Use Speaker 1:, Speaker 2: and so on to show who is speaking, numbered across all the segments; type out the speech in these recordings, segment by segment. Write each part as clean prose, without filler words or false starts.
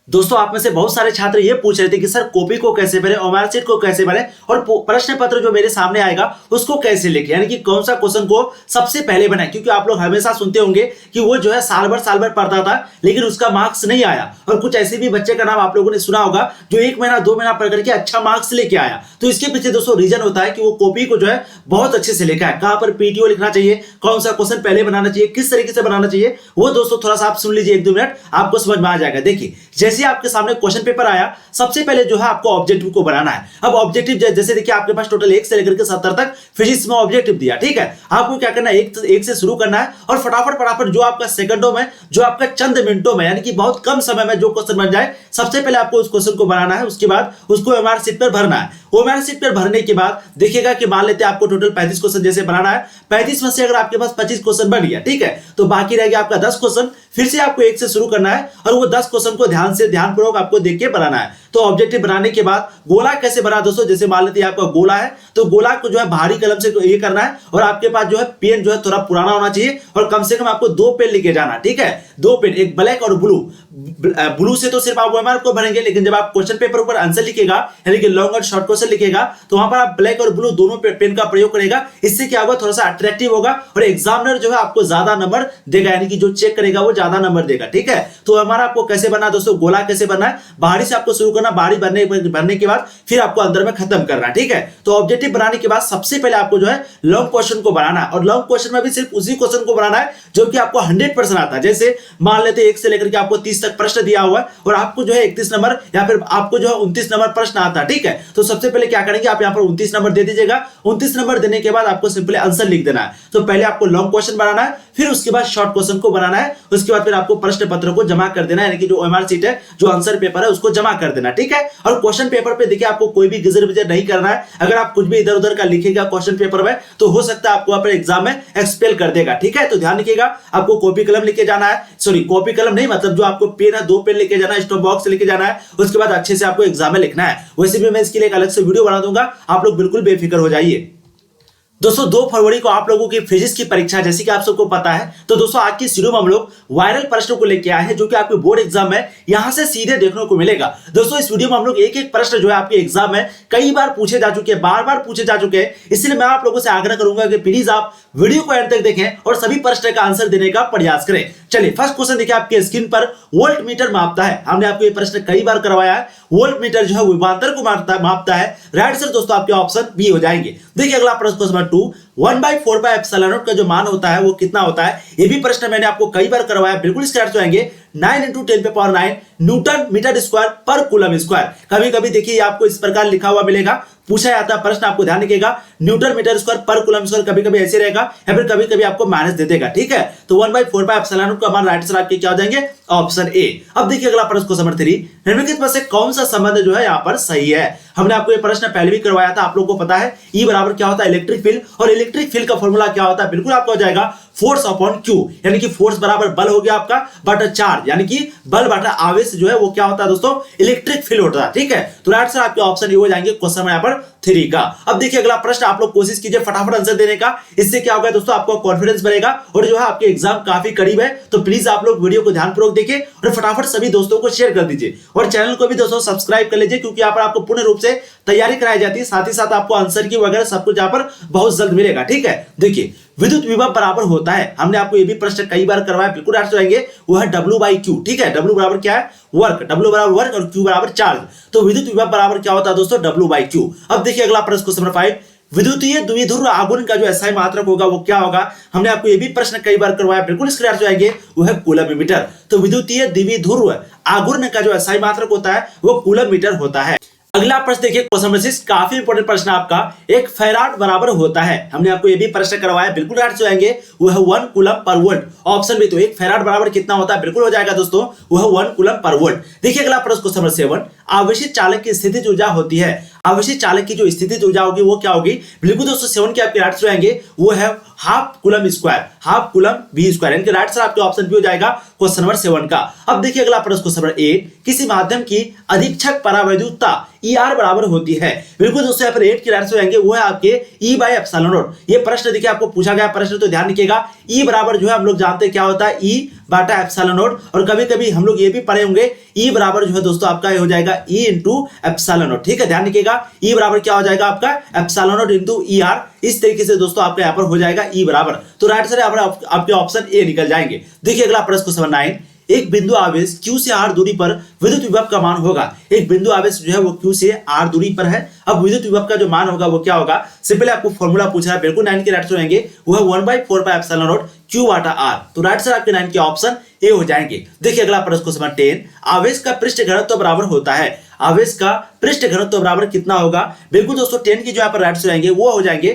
Speaker 1: दोस्तों आप में से बहुत सारे छात्र ये पूछ रहे थे कि सर कॉपी को कैसे भरें, ओएमआर शीट को कैसे भरें और प्रश्न पत्र जो मेरे सामने आएगा उसको कैसे लिखें, यानी कि कौन सा क्वेश्चन को सबसे पहले बनाएं। क्योंकि आप लोग हमेशा सुनते होंगे कि वो जो है साल भर पढ़ता था लेकिन उसका मार्क्स नहीं आया, और कुछ ऐसे भी बच्चे का नाम आप लोगों ने सुना होगा जो 1 महीना 2 महीना पढ़ करके अच्छा मार्क्स लेके आया। तो इसके पीछे दोस्तों रीजन होता है कि वो कॉपी को जो है बहुत अच्छे से लिखा है, कहां पर पीटीओ लिखना चाहिए, कौन सा क्वेश्चन पहले बनाना चाहिए, किस तरीके से बनाना चाहिए, वो दोस्तों थोड़ा सा आप सुन लीजिए, 1-2 मिनट आपको समझ में आ जाएगा। देखिए जैसे आपके सामने क्वेश्चन पेपर आया, सबसे पहले जो है आपको ऑब्जेक्टिव को बनाना है। अब ऑब्जेक्टिव जैसे देखिए आपके पास टोटल 1 से लेकर के 70 तक फिजिक्स में ऑब्जेक्टिव दिया, ठीक है। आपको क्या करना है, एक से शुरू करना है और फटाफट जो आपका सेकंडों में, जो आपका चंद मिनटों में, यानी कि बहुत कम समय में जो क्वेश्चन बन जाए, सबसे पहले आपको उस क्वेश्चन को बनाना है। उसके बाद उसको ओएमआर शीट पर भरना है। ओएमआर शीट पर भरने के बाद देखिएगा कि मान लेते हैं आपको टोटल 35 क्वेश्चन जैसे बनाना है, 35 में से अगर आपके पास 25 क्वेश्चन बन गया, ठीक है, तो बाकी रह गया आपका 10 क्वेश्चन। फिर से आपको 1 से शुरू करना है और वो 10 क्वेश्चन को ध्यानपूर्वक आपको देख के बनाना है। तो ऑब्जेक्टिव बनाने के बाद गोला कैसे बना दोस्तों, जैसे मान लेते हैं आपका गोला है तो गोला को जो है भारी कलम से ये करना है, और आपके पास जो है पेन जो है थोड़ा पुराना होना चाहिए, और कम से कम आपको 2 पेन लेके जाना, ठीक है, 2 पेन, एक ब्लैक और ब्लू से तो सिर्फ आप ओएमआर को भरेंगे, लेकिन जब आप क्वेश्चन पेपर ऊपर आंसर लिखेगा, यानी कि लॉन्ग और शॉर्ट क्वेश्चन लिखेगा, तो वहां पर आप ब्लैक और ब्लू दोनों पेन का प्रयोग करेगा। इससे क्या होगा, थोड़ा सा अट्रैक्टिव होगा और एग्जामिनर जो है आपको ज्यादा नंबर देगा, यानी कि जो चेक करेगा वो ज्यादा नंबर देगा, ठीक है। तो हमारा आपको कैसे बनना है दोस्तों, गोला कैसे बनना है, बाहरी से आपको शुरू करना, बाहरी भरने के बाद फिर आपको अंदर में खत्म करना है, ठीक है। तो ऑब्जेक्टिव बनाने के बाद सबसे पहले आपको जो है लॉन्ग क्वेश्चन को बनाना है, और लॉन्ग क्वेश्चन में भी सिर्फ उसी क्वेश्चन को बनाना है जो कि आपको 100% आता है। जैसे मान लेते हैं 1 से लेकर के आपको 30 तक प्रश्न दिया हुआ है और आपको जो है 31 नंबर या फिर आपको जो है 29 नंबर प्रश्न आता है, ठीक है। तो सबसे पहले क्या करेंगे, आप यहां पर 29 नंबर दे दीजिएगा। 29 नंबर देने के बाद आपको सिंपली आंसर लिख देना है। तो पहले आपको लॉन्ग क्वेश्चन बनाना है, फिर उसके बाद शॉर्ट क्वेश्चन को बनाना है, उसके बाद फिर आपको प्रश्न पत्र को जमा कर देना है, यानी कि जो ओएमआर शीट है, जो आंसर पेपर है, उसको जमा कर देना, ठीक है। और क्वेश्चन पेपर पे देखिए आपको कोई भी गिजर बिजर नहीं करना है। अगर आप कुछ भी इधर उधर का लिखेगा क्वेश्चन पेपर में तो हो सकता है आपको वहां पर एग्जाम में एक्सपेल कर देगा, ठीक है। तो ध्यान रखिएगा, आपको कॉपी कलम लेके जाना है, सॉरी कॉपी कलम नहीं, मतलब जो आपको पेन है 2 पेन लेके जाना है, स्टॉप बॉक्स लेके जाना है, उसके बाद अच्छे से आपको एग्जाम में लिखना है। वैसे भी मैं इसके लिए एक अलग से वीडियो बना दूंगा, आप लोग बिल्कुल बेफिक्र हो जाइए। दोस्तों 2 फरवरी को आप लोगों की फिजिक्स की परीक्षा, जैसे कि आप सबको पता है, तो दोस्तों आज की इस वीडियो में हम लोग वायरल प्रश्नों को लेके आए हैं जो कि आपके बोर्ड एग्जाम में यहां से सीधे देखने को मिलेगा। दोस्तों इस वीडियो में हम लोग एक प्रश्न जो है आपके एग्जाम में कई बार पूछे जा चुके हैं, बार पूछे जा चुके हैं, इसलिए मैं आप लोगों से आग्रह करूंगा कि प्लीज आप वीडियो को एंड तक देखें और सभी प्रश्न का आंसर देने का प्रयास करें। चलिए फर्स्ट क्वेश्चन देखिए, आपके स्क्रीन पर वोल्ट मीटर मापता है। हमने आपको ये प्रश्न कई बार करवाया है। वोल्ट मीटर जो है विभवांतर को मापता है। राइट आंसर दोस्तों आपके ऑप्शन बी हो जाएंगे। देखिए अगला प्रश्न क्वेश्चन नंबर 2, 1/4 का जो मान होता है वो कितना होता है। ये भी प्रश्न मैंने आपको कई बार करवाया, बिल्कुल इसके आंसर आएंगे 9 × 10⁹ न्यूटन मीटर स्क्वायर पर कूलम स्क्वायर। कभी कभी देखिए आपको इस प्रकार लिखा हुआ मिलेगा, पूछा जाता है प्रश्न, आपको ध्यान रखिएगा, न्यूटन मीटर स्क्वायर पर कूलम स्क्वायर कभी कभी ऐसे रहेगा या फिर कभी कभी आपको माइनस दे देगा, ठीक है। तो 1/4 का मान राइट आंसर आपके क्या हो जाएंगे, ऑप्शन ए। अब देखिए अगला प्रश्न क्वेश्चन नंबर 3, निम्नलिखित में से कौन सा संबंध जो है यहाँ पर सही है। हमने आपको ये प्रश्न पहले भी करवाया था, आप लोगों को पता है E बराबर क्या होता है, इलेक्ट्रिक फील्ड, और इलेक्ट्रिक फील्ड का फॉर्मूला क्या होता है, बिल्कुल आपको हो जाएगा फोर्स अपॉन क्यू, यानी कि फोर्स बराबर बल हो गया आपका बटा चार्ज, यानी कि बल बटा आवेश जो है वो क्या होता है दोस्तों, इलेक्ट्रिक फील्ड होता है, ठीक है। तो राइट आंसर आपके ऑप्शन ए हो जाएंगे क्वेश्चन में यहाँ पर 3 का। अब देखिए अगला प्रश्न, आप लोग कोशिश कीजिए फटाफट आंसर देने का, इससे क्या होगा दोस्तों, आपको कॉन्फिडेंस बढ़ेगा और जो है आपके एग्जाम काफी करीब है। तो प्लीज आप लोग वीडियो को ध्यानपूर्वक देखिए और फटाफट सभी दोस्तों को शेयर कर दीजिए, और चैनल को भी दोस्तों सब्सक्राइब कर लीजिए, क्योंकि यहाँ पर आपको पूर्ण रूप से तैयारी कराई जाती है, साथ ही साथ आपको आंसर की वगैरह सब कुछ यहाँ पर बहुत जल्द मिलेगा, ठीक है। देखिए विद्युत विभव बराबर होता है, हमने आपको ये भी प्रश्न कई बार करवाया, बिल्कुल आंसर आएंगे वो है W/Q, ठीक है। W बराबर क्या है, वर्क, W बराबर वर्क और Q बराबर चार्ज। तो विद्युत विभव बराबर क्या होता है दोस्तों, W/Q। अब देखिए अगला प्रश्न क्वेश्चन नंबर 5, विद्युतीय द्विध्रुव आघूर्ण का जो SI मात्रक होगा वो क्या होगा। हमने आपको ये भी प्रश्न कई बार करवाया, बिल्कुल इसके आंसर आएंगे वो है कूलम मीटर। तो विद्युतीय द्विध्रुव आघूर्ण का जो SI मात्रक होता है वो कूलम मीटर होता है। अगला प्रश्न देखिए क्वेश्चन नंबर 6, काफी इंपॉर्टेंट प्रश्न आपका, 1 फैराड बराबर होता है। हमने आपको ये भी प्रश्न करवाया, बिल्कुल राइट आएंगे वो है 1 coulomb per volt, option B. तो 1 फैराड बराबर कितना होता है, बिल्कुल हो जाएगा दोस्तों वो है 1 कूलम पर वोल्ट। देखिए अगला प्रश्न क्वेश्चन नंबर 7, आवेशित चालक की स्थितिज ऊर्जा होती है। आवेशित चालक की जो स्थितिज ऊर्जा होगी वो क्या होगी, बिल्कुल दोस्तों 7 के आपके राइट आंसर आएंगे वो है half coulomb square, half coulomb v square, यानी कि राइट साइड आपके ऑप्शन बी हो जाएगा क्वेश्चन नंबर 7 का। अब देखिए अगला प्रश्न क्वेश्चन नंबर 8, किसी माध्यम की अधीक्षक परावैद्युतता ER बराबर होती है। बिल्कुल दोस्तों यहाँ पर 8 की राइट से जाएंगे वो है आपके E/ε0। ये प्रश्न देखिए आपको पूछा गया प्रश्न, तो ध्यान रखिएगा E बराबर जो है हम लोग जानते हैं क्या होता है E/ε0, और कभी कभी हम लोग ये भी पढ़े होंगे E बराबर जो है दोस्तों आपका हो जाएगा E × ε0। ठीक है, ध्यान रखिएगा E बराबर क्या हो जाएगा आपका ε0 × ER। इस तरीके से दोस्तों आपका यहाँ पर हो जाएगा E बराबर, तो राइट साइड आपके ऑप्शन ए निकल जाएंगे। देखिए अगला प्रश्न क्वेश्चन 9, एक बिंदु आवेश Q से R दूरी पर विद्युत विभव का मान होगा। एक बिंदु आवेश जो है वो Q से R दूरी पर है। अब विद्युत विभव का जो मान होगा वो क्या होगा, सिंपली आपको फॉर्मूला पूछा है, बिल्कुल 9 के राइट से रहेंगे वो है 1/4πε0 Q/R। तो राइट साइड आपके 9 के ऑप्शन ए हो जाएंगे। देखिए अगला प्रश्न क्वेश्चन 10, आवेश का पृष्ठ घनत्व बराबर होता है। आवेश का पृष्ठ घनत्व बराबर कितना होगा। बिल्कुल दोस्तों 10 की जो यहाँ पर राइट से रहेंगे वो हो जाएंगे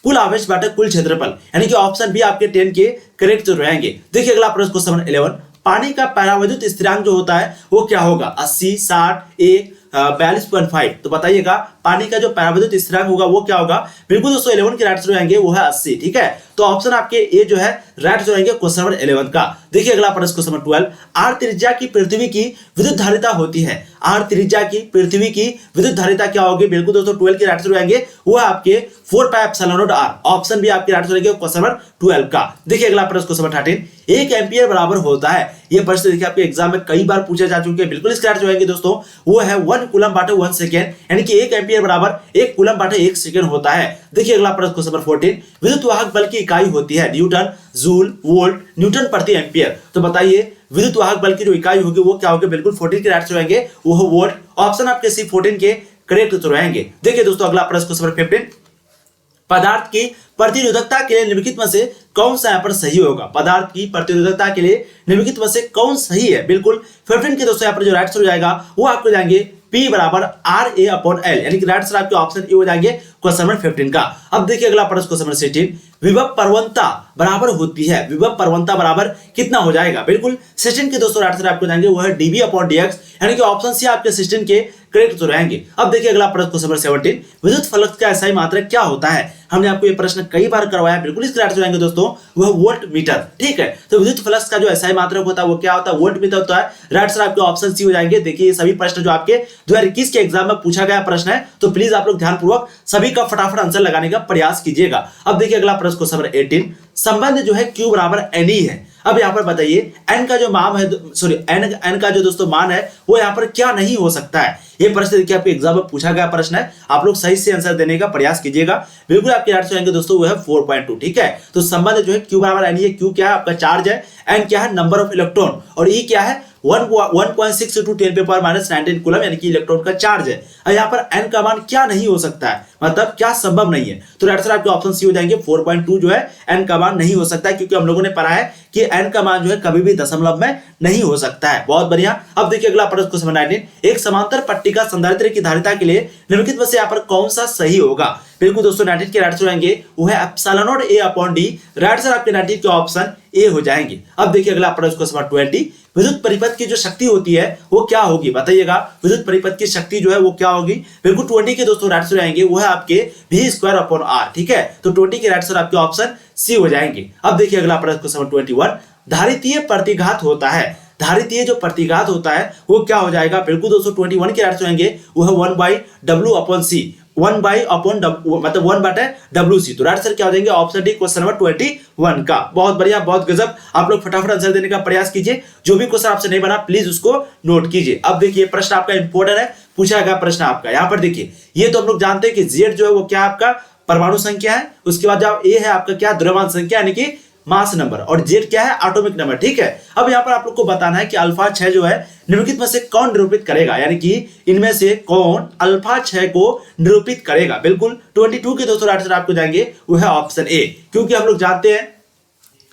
Speaker 1: कुल आवेश बाटे कुल क्षेत्रफल, यानी कि ऑप्शन बी आपके 10 के करेक्ट तो रहेंगे। देखिए अगला प्रश्न क्वेश्चन 11, पानी का परावैद्युत स्थिरांक जो होता है वो क्या होगा, 80, 60, 1, 42.5। तो बताइएगा पानी का जो परावैद्युत स्थिरांक होगा वो क्या होगा। बिल्कुल दोस्तों 11 के राइट से रहेंगे वो है 80। ठीक है, तो ऑप्शन आपके ए जो है राइट से रहेंगे क्वेश्चन नंबर 11 का। देखिए अगला प्रश्न क्वेश्चन नंबर 12, आर त्रिज्या की पृथ्वी की विद्युत धारिता होती है। आर त्रिज्या की पृथ्वी की विद्युत धारिता क्या होगी। बिल्कुल दोस्तों 12 के राइट से रहेंगे वो है आपके 4πε0R। ऑप्शन भी आपके राइट से रहेंगे क्वेश्चन नंबर 12 का। देखिए अगला प्रश्न क्वेश्चन नंबर 13, 1 एम्पियर बराबर होता है। ये प्रश्न देखिए आपके एग्जाम में कई बार पूछे जा चुके हैं। बिल्कुल इसके राइट से रहेंगे दोस्तों वो है 1 कूलम बाटे 1 सेकेंड, यानी कि 1 एम्पियर बराबर 1 कूलम बाटे 1 सेकेंड होता है। देखिए अगला प्रश्न क्वेश्चन नंबर 14, विद्युत वाहक बल की इकाई होती है न्यूटन, जूल, वोल्ट, न्यूटन प्रति एम्पियर। तो बताइए विद्युत वाहक बल की जो इकाई होगी वो क्या होगी। बिल्कुल 14 के राइट से रहेंगे वो है वोल्ट। ऑप्शन आपके सी 14 के करेक्ट तो रहेंगे। देखिए दोस्तों अगला प्रश्न क्वेश्चन नंबर 15, पदार्थ की प्रतिरोधकता के लिए निम्नलिखित में से कौन सा यहाँ पर सही होगा। पदार्थ की प्रतिरोधकता के लिए निम्नलिखित में से कौन सही है। बिल्कुल 15 के दोस्तों यहाँ पर जो राइट हो जाएगा वो आपको जाएंगे P बराबर RA/L, यानी कि राइट साइड आपके ऑप्शन ए हो जाएंगे क्वेश्चन नंबर 15 का। अब देखिए अगला प्रश्न क्वेश्चन नंबर 16, विभव प्रवणता बराबर होती है। विभव प्रवणता बराबर कितना हो जाएगा। बिल्कुल 16 के दोस्तों राइट साइड आपको जाएंगे वो है dV/dx, यानी कि ऑप्शन सी आपके 16 के करेक्ट तो रहेंगे। अब देखिए अगला प्रश्न क्वेश्चन नंबर 17, विद्युत फलक का एसआई मात्रक क्या होता है। हमने आपको ये प्रश्न कई बार करवाया। बिल्कुल इसके राइट से जाएंगे दोस्तों वह वोल्ट मीटर। ठीक है, तो विद्युत फ्लक्स का जो एसआई मात्रक होता है वो क्या होता है, वोल्ट मीटर होता है। राइट साइड आपके ऑप्शन सी हो जाएंगे। देखिए ये सभी प्रश्न जो आपके 2021 के एग्जाम में पूछा गया प्रश्न है, तो प्लीज आप लोग ध्यानपूर्वक सभी का फटाफट आंसर लगाने का प्रयास कीजिएगा। अब देखिए अगला प्रश्न क्वेश्चन नंबर 18, संबंध जो है Q बराबर NE है। अब यहाँ पर बताइए n का जो मान है, सॉरी n का जो दोस्तों मान है वो यहाँ पर क्या नहीं हो सकता है। ये प्रश्न देखिए आपके एग्जाम में पूछा गया प्रश्न है, आप लोग सही से आंसर देने का प्रयास कीजिएगा। बिल्कुल आपके राइट से आएंगे दोस्तों वो है 4.2। ठीक है, तो संबंध जो है Q बराबर NE है। Q क्या है आपका चार्ज है, n क्या है नंबर ऑफ इलेक्ट्रॉन, और E क्या है 1.6 × 10⁻⁹ कूलम, यानी कि इलेक्ट्रॉन का चार्ज है। और यहाँ पर n का मान क्या नहीं हो सकता है, मतलब क्या संभव नहीं है। तो राइट साइड आपके ऑप्शन सी हो जाएंगे 4.2 जो है n का मान नहीं हो सकता है, क्योंकि हम लोगों ने पढ़ा है कि n का मान जो है कभी भी दशमलव में नहीं हो सकता है। बहुत बढ़िया। अब देखिए अगला प्रश्न क्वेश्चन 19, एक समांतर पट्टिका संधारित्र की धारिता के लिए निम्नलिखित में से यहाँ पर कौन सा सही होगा। बिल्कुल दोस्तों 19 के राइट से रहेंगे वो है ε0A/d। राइट साइड आपके 19 के ऑप्शन ए हो जाएंगे। अब देखिए अगला प्रश्न क्वेश्चन 20, विद्युत परिपथ की जो शक्ति होती है वो क्या होगी। बताइएगा विद्युत परिपथ की शक्ति जो है वो क्या होगी। बिल्कुल 20 के दोस्तों राइट से रहेंगे वो है आपके V²/R। ठीक है, तो 20 के राइट साइड आपके ऑप्शन सी हो जाएंगे। अब देखिए अगला प्रश्न क्वेश्चन 21, धारितीय प्रतिघात होता है। धारितीय जो प्रतिघात होता है वो क्या हो जाएगा। बिल्कुल दोस्तों 21 के राइट से रहेंगे वो है 1/W/C, 1/W मतलब 1/WC। तो राइट आंसर क्या हो जाएंगे ऑप्शन डी क्वेश्चन नंबर 21 का। बहुत बढ़िया, बहुत गजब। आप लोग फटाफट आंसर देने का प्रयास कीजिए। जो भी क्वेश्चन आपसे नहीं बना प्लीज उसको नोट कीजिए। अब देखिए प्रश्न आपका इंपॉर्टेंट है, पूछा गया प्रश्न आपका। यहाँ पर देखिए ये तो हम लोग जानते हैं कि Z जो है वो क्या आपका परमाणु संख्या है, उसके बाद जब A है आपका क्या द्रव्यमान संख्या यानी कि मास नंबर, और Z क्या है एटॉमिक नंबर। ठीक है, अब यहाँ पर आप लोग को बताना है कि अल्फा 6 जो है निम्नलिखित में से कौन निरूपित करेगा, यानी कि इनमें से कौन अल्फा 6 को निरूपित करेगा। बिल्कुल 22 के दोस्तों राइट साइड आपको जाएंगे वो है ऑप्शन ए, क्योंकि हम लोग जानते हैं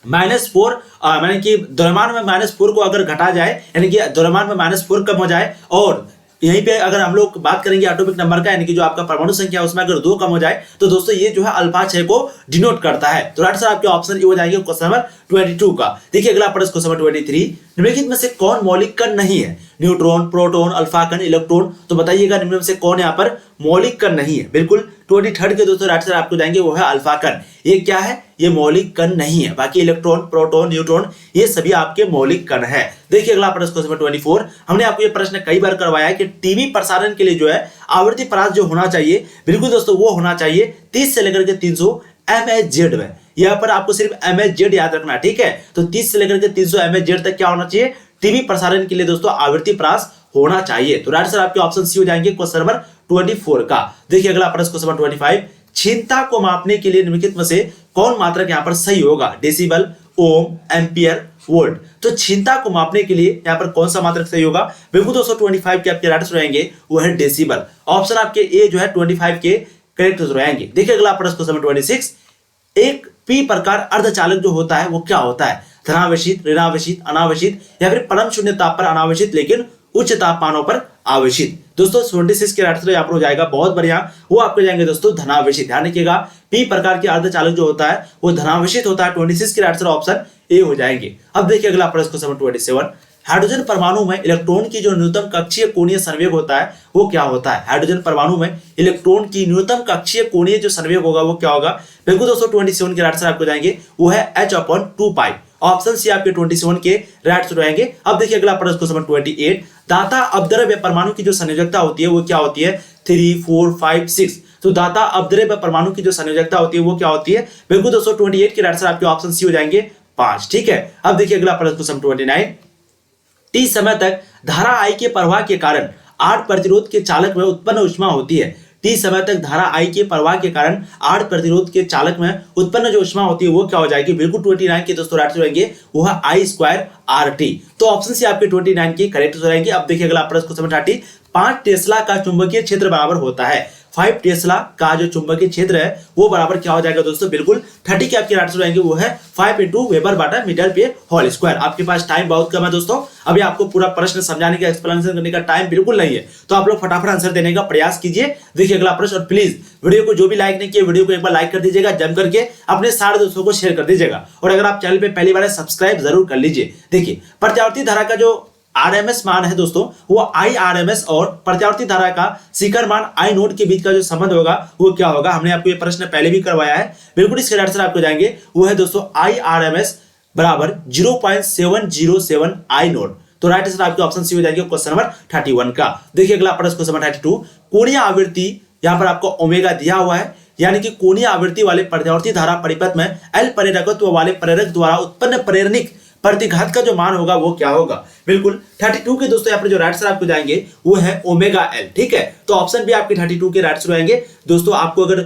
Speaker 1: -4 यानी कि द्रव्यमान में -4 को अगर घटा जाए, यानी कि द्रव्यमान में -4 कम हो जाए, और यहीं पे अगर हम लोग बात करेंगे एटॉमिक नंबर का, यानी कि जो आपका परमाणु संख्या है उसमें अगर 2 कम हो जाए, तो दोस्तों ये जो है अल्फा 6 को डिनोट करता है। तो राइट साइड आपके ऑप्शन ए हो जाएंगे क्वेश्चन नंबर 22 का। देखिए अगला प्रश्न क्वेश्चन नंबर 23, निम्नलिखित में से कौन मौलिक कण नहीं है। न्यूट्रॉन, प्रोटॉन, अल्फा कण, इलेक्ट्रॉन। तो बताइएगा निम्न में से कौन यहाँ पर मौलिक कण नहीं है? बिल्कुल 23 के दोस्तों राइट आंसर आपको जाएंगे वो है अल्फा कण। ये क्या है? ये मौलिक कण नहीं है। बाकी इलेक्ट्रॉन, प्रोटॉन, न्यूट्रॉन ये सभी आपके मौलिक कण है। देखिए अगला प्रश्न क्वेश्चन नंबर 24। हमने आपको ये प्रश्न कई बार करवाया है कि टीवी प्रसारण के लिए जो है आवृत्ति परास जो होना चाहिए, बिल्कुल दोस्तों वो होना चाहिए 30 से लेकर के 300 MHz में। यहाँ पर आपको सिर्फ MHz याद रखना, ठीक है? तो 30 से लेकर के 300 MHz तक क्या होना चाहिए? टीवी प्रसारण के लिए दोस्तों आवृत्ति परास होना चाहिए। तो राइट आंसर आपके ऑप्शन सी हो जाएंगे क्वेश्चन नंबर 24 का। देखिए अगला प्रश्न क्वेश्चन नंबर 25। क्षीणता को मापने के लिए निम्नलिखित में से कौन मात्रक यहाँ पर सही होगा? डेसिबल, ओम, एम्पियर, वोल्ट। तो क्षीणता को मापने के लिए यहाँ पर कौन सा मात्रक सही होगा? बिल्कुल दोस्तों 25 के आपके राइट आंसर रहेंगे वो है डेसिबल। ऑप्शन आपके ए जो है 25 के करेक्ट रहेंगे। देखिए अगला प्रश्न क्वेश्चन नंबर 26। एक पी प्रकार अर्धचालक जो होता है वो क्या होता है? धनावेशित, ऋणावेशित, अनावेशित या फिर परम शून्य ताप पर अनावेशित लेकिन उच्च तापमानों पर आवेशित। दोस्तों 26 के राइट आंसर यहाँ पर हो जाएगा, बहुत बढ़िया, वो आपको जाएंगे दोस्तों धनावेशित। ध्यान रखिएगा पी प्रकार के अर्धचालक जो होता है वो धनावेशित होता है। 26 के राइट आंसर ऑप्शन ए हो जाएंगे। अब देखिए अगला प्रश्न क्वेश्चन नंबर 27। हाइड्रोजन परमाणु में इलेक्ट्रॉन की जो न्यूनतम कक्षीय कोणीय संवेग होता है वो क्या होता है? हाइड्रोजन परमाणु में इलेक्ट्रॉन की न्यूनतम कक्षीय कोणीय जो संवेग होगा वो क्या होगा? बिल्कुल दोस्तों 27 के राइट आंसर आपको जाएंगे वो है h/2π। ऑप्शन सी आपके 27 के राइट आंसर रहेंगे। अब देखिए अगला प्रश्न क्वेश्चन नंबर 28। दाता अपद्रव्य परमाणु की जो संयोजकता होती है वो क्या होती है? 3, 4, 5, 6। तो दाता अपद्रव्य परमाणु की जो संयोजकता होती है वो क्या होती है? बिल्कुल दोस्तों 28 के राइट आंसर आपके ऑप्शन सी हो जाएंगे 5, ठीक है? अब देखिए अगला प्रश्न क्वेश्चन 29। टी समय तक धारा आई के प्रवाह के कारण 8 प्रतिरोध के चालक में उत्पन्न ऊष्मा होती है। टी समय तक धारा आई के प्रवाह के कारण 8 प्रतिरोध के चालक में उत्पन्न जो ऊष्मा होती है वो क्या हो जाएगी? बिल्कुल 29 के दोस्तों राइट रहेंगे वो है I²RT। तो ऑप्शन सी आपके 29 के करेक्ट हो जाएंगे। अब देखिए अगला प्रश्न क्वेश्चन 30। 5 टेस्ला का चुंबकीय क्षेत्र बराबर होता है। 5 टेस्ला का जो चुंबकीय क्षेत्र है वो बराबर क्या हो जाएगा दोस्तों? बिल्कुल 30 के आपके राइट आंसर रहेंगे वो है 5 × वेबर/मीटर/होल स्क्वायर। आपके पास टाइम बहुत कम है दोस्तों, अभी आपको पूरा प्रश्न समझाने का, एक्सप्लेनेशन करने का टाइम बिल्कुल नहीं है, तो आप लोग फटाफट आंसर देने का प्रयास कीजिए। देखिए अगला प्रश्न, और प्लीज वीडियो को जो भी लाइक नहीं किए वीडियो को एक बार लाइक कर दीजिएगा, जम करके अपने सारे दोस्तों को शेयर कर दीजिएगा, और अगर आप चैनल पे पहली बार है सब्सक्राइब जरूर कर लीजिए। देखिए प्रत्यावर्ती धारा का जो RMS मान है दोस्तों वो IRMS और प्रत्यावर्ती धारा का शिखर मान I नोड के बीच का जो संबंध होगा वो क्या होगा? हमने आपको ये प्रश्न पहले भी करवाया है। बिल्कुल इसके आंसर आपको जाएंगे वो है दोस्तों IRMS बराबर 0.707 I नोड। तो राइट आंसर आपके ऑप्शन सी हो जाएंगे क्वेश्चन नंबर 31 का। देखिए अगला प्रश्न क्वेश्चन नंबर 32। कोणीय आवृत्ति यहाँ पर आपको ओमेगा दिया हुआ है, यानी कि कोणीय आवृत्ति वाले प्रत्यावर्ती धारा परिपथ में L प्रेरकत्व वाले प्रेरक द्वारा उत्पन्न प्रेरणिक प्रतिघात का जो मान होगा वो क्या होगा? बिल्कुल 32 के दोस्तों यहाँ पर जो राइट आंसर आपको जाएंगे वो है ओमेगा L, ठीक है? तो ऑप्शन भी आपके 32 के राइट आंसर आएंगे। दोस्तों आपको अगर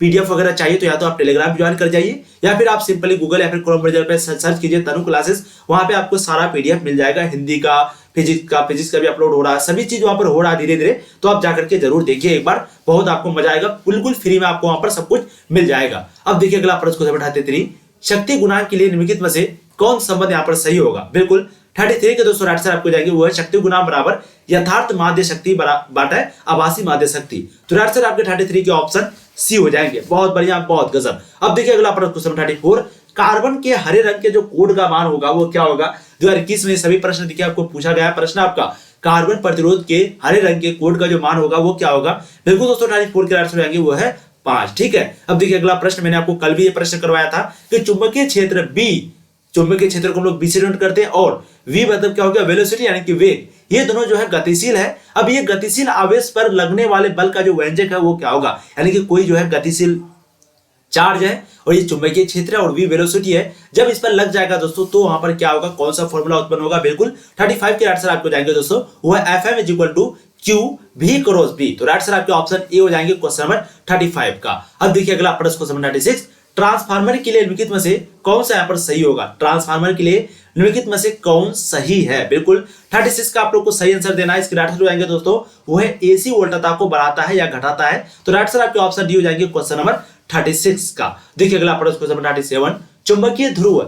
Speaker 1: PDF वगैरह चाहिए तो या तो आप टेलीग्राम ज्वाइन कर जाइए या फिर आप सिंपली गूगल या फिर क्रोम ब्राउज़र पे सर्च कीजिए तनु क्लासेस, वहां पे आपको सारा PDF मिल जाएगा। हिंदी का, फिजिक्स का भी अपलोड हो रहा है, सभी चीज वहां पर हो रहा है धीरे धीरे, तो आप जाकर के जरूर देखिए एक बार, बहुत आपको मजा आएगा, बिल्कुल फ्री में आपको वहां पर सब कुछ मिल जाएगा। अब देखिए अगला प्रश्न क्वेश्चन 33। शक्ति गुणांक के लिए निम्नलिखित में से कौन संबंध यहाँ पर सही होगा? बिल्कुल 33 के दोस्तों राइट आंसर आपको जाएगी वो है शक्ति गुणांक बराबर यथार्थ माध्य शक्ति बाटा आभासी माध्य शक्ति। तो राइट आंसर आपके 33 के ऑप्शन सी हो जाएंगे। बहुत बढ़िया, बहुत गजब। अब देखिए अगला प्रश्न क्वेश्चन 34। कार्बन के हरे रंग के जो कोड का मान होगा वो क्या होगा? 2021 में सभी प्रश्न देखिए आपको पूछा गया है प्रश्न आपका, कार्बन प्रतिरोध के हरे रंग के कोड का जो मान होगा वो क्या होगा? बिल्कुल दोस्तों 34 के राइट आंसर जाएंगे वो है 5, ठीक है? अब देखिए अगला प्रश्न, मैंने आपको कल भी ये प्रश्न करवाया था कि चुंबकीय क्षेत्र B, चुंबकीय क्षेत्र को हम लोग B से डिनोट करते हैं, और V मतलब क्या हो गया? वेलोसिटी यानी कि वेग। ये दोनों जो है गतिशील है। अब ये गतिशील आवेश पर लगने वाले बल का जो व्यंजक है वो क्या होगा? यानी कि कोई जो है गतिशील चार्ज है और ये चुंबकीय क्षेत्र है और V वेलोसिटी है, जब इस पर लग जाएगा दोस्तों तो वहां पर क्या होगा? कौन सा फॉर्मूला उत्पन्न होगा? बिल्कुल 35 के आंसर आपको जाएंगे दोस्तों वो है Fm = Q V × B। तो राइट आंसर आपके ऑप्शन ए हो जाएंगे क्वेश्चन नंबर 35 का। अब देखिए अगला प्रश्न क्वेश्चन नंबर 36। ट्रांसफार्मर के लिए निम्नलिखित में से कौन सा यहाँ पर सही होगा? ट्रांसफार्मर के लिए निम्नलिखित में से कौन सही है? बिल्कुल 36 का आप लोग को सही आंसर देना है। इसके राइट आंसर हो जाएंगे दोस्तों वो है AC वोल्टता को बढ़ाता है या घटाता है। तो राइट आंसर आपके ऑप्शन डी हो जाएंगे क्वेश्चन नंबर 36 का। देखिए अगला प्रश्न क्वेश्चन नंबर 37। चुंबकीय ध्रुव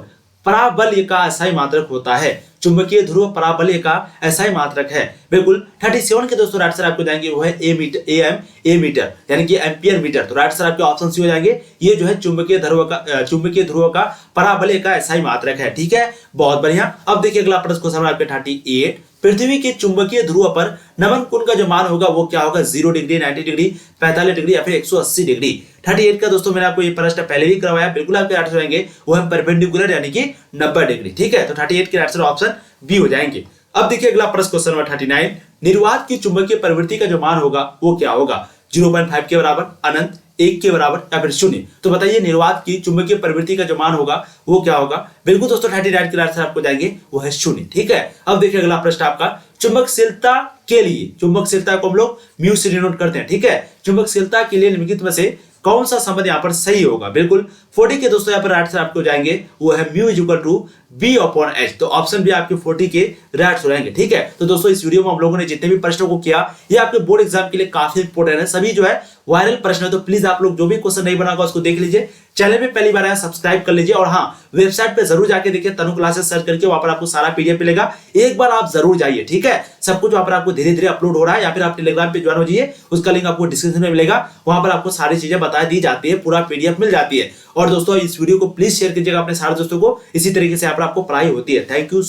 Speaker 1: पराबल्य का अस्थायी मात्रक होता है। चुंबकीय ध्रुव पराबल्य का अस्थायी मात्रक है। बिल्कुल 37 के दोस्तों राइट आंसर आपको जाएंगे वो है AM मीटर यानी कि एम्पियर मीटर। तो राइट आंसर आपके ऑप्शन सी हो जाएंगे। ये जो है चुंबकीय ध्रुव का पराबल्य का अस्थायी मात्रक है, ठीक है? बहुत बढ़िया। अब देखिए अगला प्रश्न क्वेश्चन आपके 38। पृथ्वी के चुंबकीय ध्रुव पर नमन कोण का जो मान होगा वो क्या होगा, 0 डिग्री, 90 डिग्री, 45 डिग्री या फिर 180 डिग्री। 38 का दोस्तों मैंने आपको ये प्रश्न पहले भी करवाया, बिल्कुल आपके आंसर रहेंगे वो है परपेंडिकुलर यानी कि 90 डिग्री। ठीक है, तो 38 के आंसर ऑप्शन बी हो जाएंगे। अब देखिए अगला प्रश्न क्वेश्चन नंबर 39, निर्वात की चुंबकीय प्रवृत्ति का जो मान होगा वो क्या होगा, 0.5 के बराबर, अनंत, 1 के बराबर या फिर 0। तो बताइए निर्वात की चुंबकीय प्रवृत्ति का जो मान होगा वो क्या होगा। बिल्कुल दोस्तों 39 के आंसर आपको जाएंगे वो है 0। ठीक है, अब देखिए अगला प्रश्न आपका, चुंबकशीलता के लिए, चुंबकशीलता को हम लोग म्यू से डिनोट करते हैं। ठीक है, चुंबकशीलता के लिए निम्नलिखित में से कौन सा संबंध यहाँ पर सही होगा। बिल्कुल 40 के दोस्तों यहाँ पर आंसर आपको जाएंगे वो है mu is equal to B upon H. तो ऑप्शन भी आपके 40 के राइट हो जाएंगे। ठीक है, तो दोस्तों इस वीडियो में हम लोगों ने जितने भी प्रश्नों को किया ये आपके बोर्ड एग्जाम के लिए काफी इंपोर्टेंट है, सभी जो है वायरल प्रश्न है। तो प्लीज आप लोग जो भी क्वेश्चन नहीं बना होगा उसको देख लीजिए, चैनल पे पहली बार आया सब्सक्राइब कर लीजिए और हाँ वेबसाइट पे जरूर जाके देखिए, तनु क्लासेस सर्च करके वहां पर आपको सारा पीडीएफ मिलेगा, एक बार आप जरूर जाइए। ठीक है, सब कुछ वहां पर आपको धीरे धीरे अपलोड हो रहा है, या फिर आप टेलीग्राम पे ज्वाइन हो जाइए, उसका लिंक आपको डिस्क्रिप्शन में मिलेगा, वहां पर आपको सारी चीजें बता दी जाती है, पूरा पीडीएफ मिल जाती है। और दोस्तों इस वीडियो को प्लीज शेयर कीजिएगा अपने सारे दोस्तों को, इसी तरीके से यहाँ पर आपको पढ़ाई होती है। Thank you.